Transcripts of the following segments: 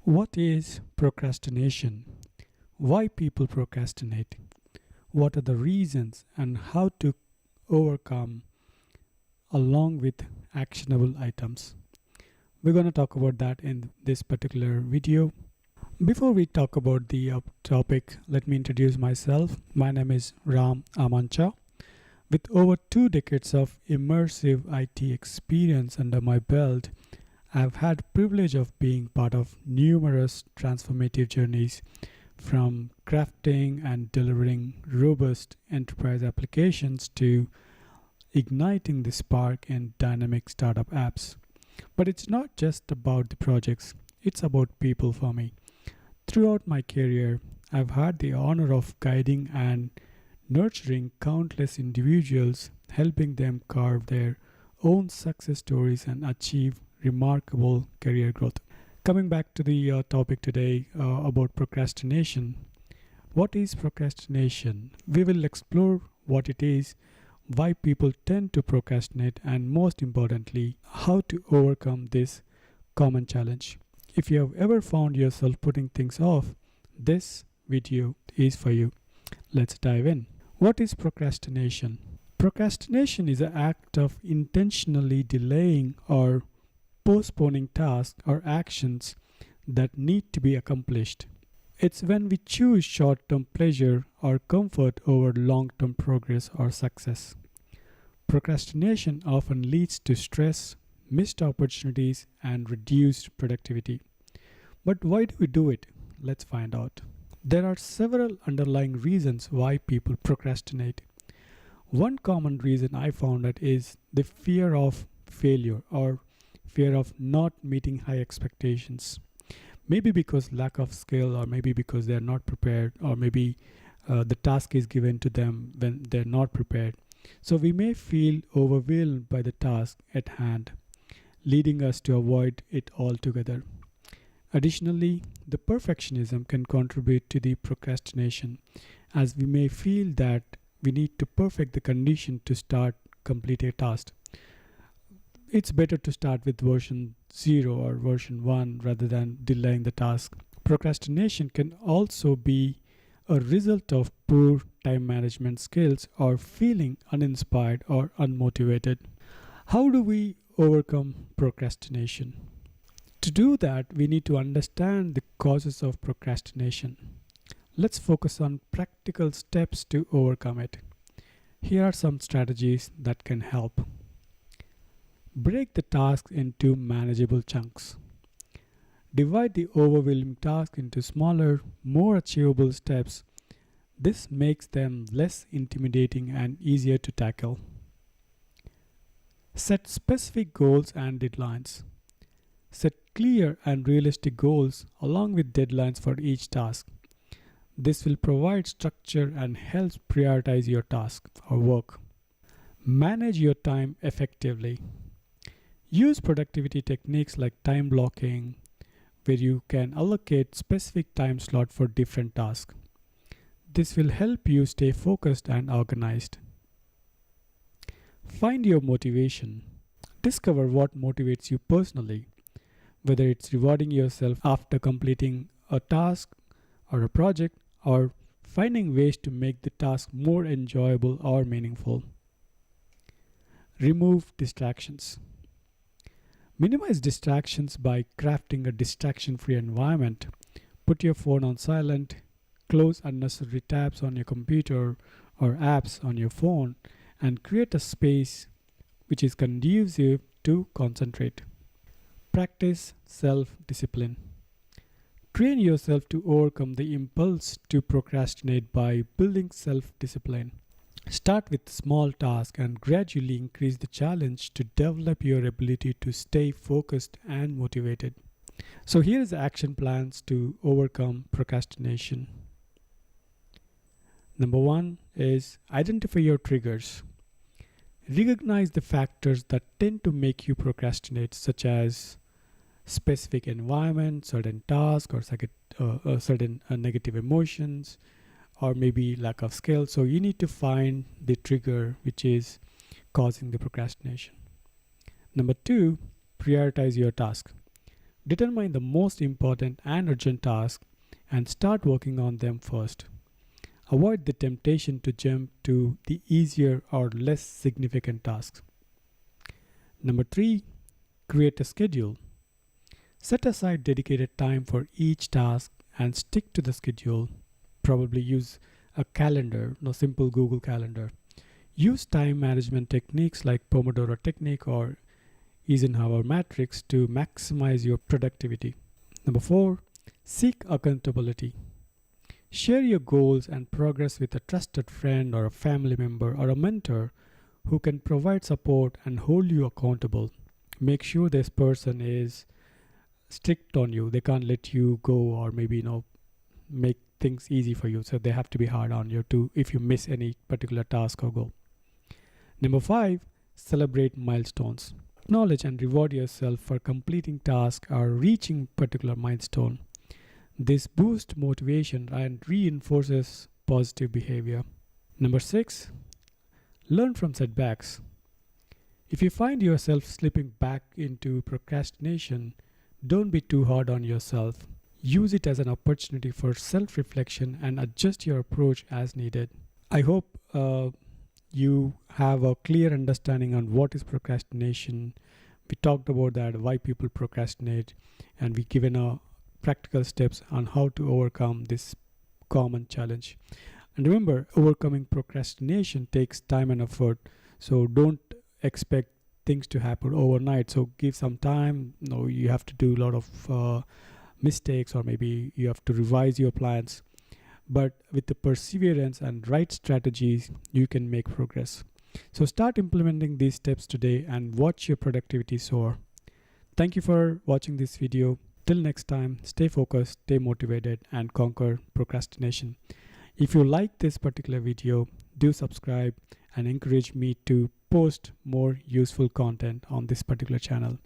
What is procrastination? Why people procrastinate? What are the reasons and how to overcome along with actionable items? We're going to talk about that in this particular video. Before we talk about the topic, let me introduce myself. My name is Ram Amancha. With over 2 decades of immersive IT experience under my belt, I've had the privilege of being part of numerous transformative journeys from crafting and delivering robust enterprise applications to igniting the spark in dynamic startup apps. But it's not just about the projects, it's about people for me. Throughout my career, I've had the honor of guiding and nurturing countless individuals, helping them carve their own success stories and achieve remarkable career growth. Coming back to the topic today about procrastination. What is procrastination? We will explore what it is, why people tend to procrastinate, and most importantly, how to overcome this common challenge. If you have ever found yourself putting things off, this video is for you. Let's dive in. What is procrastination? Procrastination is an act of intentionally delaying or postponing tasks or actions that need to be accomplished. It's when we choose short-term pleasure or comfort over long-term progress or success. Procrastination often leads to stress, missed opportunities, and reduced productivity. But why do we do it? Let's find out. There are several underlying reasons why people procrastinate. One common reason I found that is the fear of failure or fear of not meeting high expectations. Maybe because lack of skill, or maybe because they're not prepared, or maybe the task is given to them when they're not prepared. So we may feel overwhelmed by the task at hand, leading us to avoid it altogether. Additionally, the perfectionism can contribute to the procrastination, as we may feel that we need to perfect the condition to start complete a task. It's better to start with version 0 or version 1 rather than delaying the task. Procrastination can also be a result of poor time management skills or feeling uninspired or unmotivated. How do we overcome procrastination? To do that, we need to understand the causes of procrastination. Let's focus on practical steps to overcome it. Here are some strategies that can help. Break the tasks into manageable chunks. Divide the overwhelming task into smaller, more achievable steps. This makes them less intimidating and easier to tackle. Set specific goals and deadlines. Set clear and realistic goals along with deadlines for each task. This will provide structure and helps prioritize your task or work. Manage your time effectively. Use productivity techniques like time blocking, where you can allocate specific time slot for different tasks. This will help you stay focused and organized. Find your motivation. Discover what motivates you personally, whether it's rewarding yourself after completing a task or a project, or finding ways to make the task more enjoyable or meaningful. Remove distractions. Minimize distractions by crafting a distraction-free environment. Put your phone on silent, close unnecessary tabs on your computer or apps on your phone, and create a space which is conducive to concentrate. Practice self-discipline. Train yourself to overcome the impulse to procrastinate by building self-discipline. Start with small tasks and gradually increase the challenge to develop your ability to stay focused and motivated. So here's the action plans to overcome procrastination. Number 1 is identify your triggers. Recognize the factors that tend to make you procrastinate, such as specific environment, certain tasks, or certain negative emotions, or maybe lack of skill. So you need to find the trigger which is causing the procrastination. Number 2, prioritize your task. Determine the most important and urgent tasks and start working on them first. Avoid the temptation to jump to the easier or less significant tasks. Number 3, create a schedule. Set aside dedicated time for each task and stick to the schedule. Probably use a calendar, no simple Google Calendar. Use time management techniques like Pomodoro technique or Eisenhower matrix to maximize your productivity. Number 4, seek accountability. Share your goals and progress with a trusted friend or a family member or a mentor who can provide support and hold you accountable. Make sure this person is strict on you. They can't let you go or maybe make things easy for you. So they have to be hard on you too if you miss any particular task or goal. Number 5, celebrate milestones. Acknowledge and reward yourself for completing tasks or reaching particular milestone. This boosts motivation and reinforces positive behavior. Number 6, learn from setbacks. If you find yourself slipping back into procrastination, don't be too hard on yourself. Use it as an opportunity for self-reflection and adjust your approach as needed. I hope you have a clear understanding on what is procrastination. We talked about that, why people procrastinate, and we given a practical steps on how to overcome this common challenge. And remember, overcoming procrastination takes time and effort. So don't expect things to happen overnight. So give some time. You have to do a lot of mistakes, or maybe you have to revise your plans. But with the perseverance and right strategies, you can make progress. So start implementing these steps today and watch your productivity soar. Thank you for watching this video. Till next time, stay focused, stay motivated, and conquer procrastination. If you like this particular video, do subscribe and encourage me to post more useful content on this particular channel.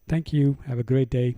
Thank you. Have a great day.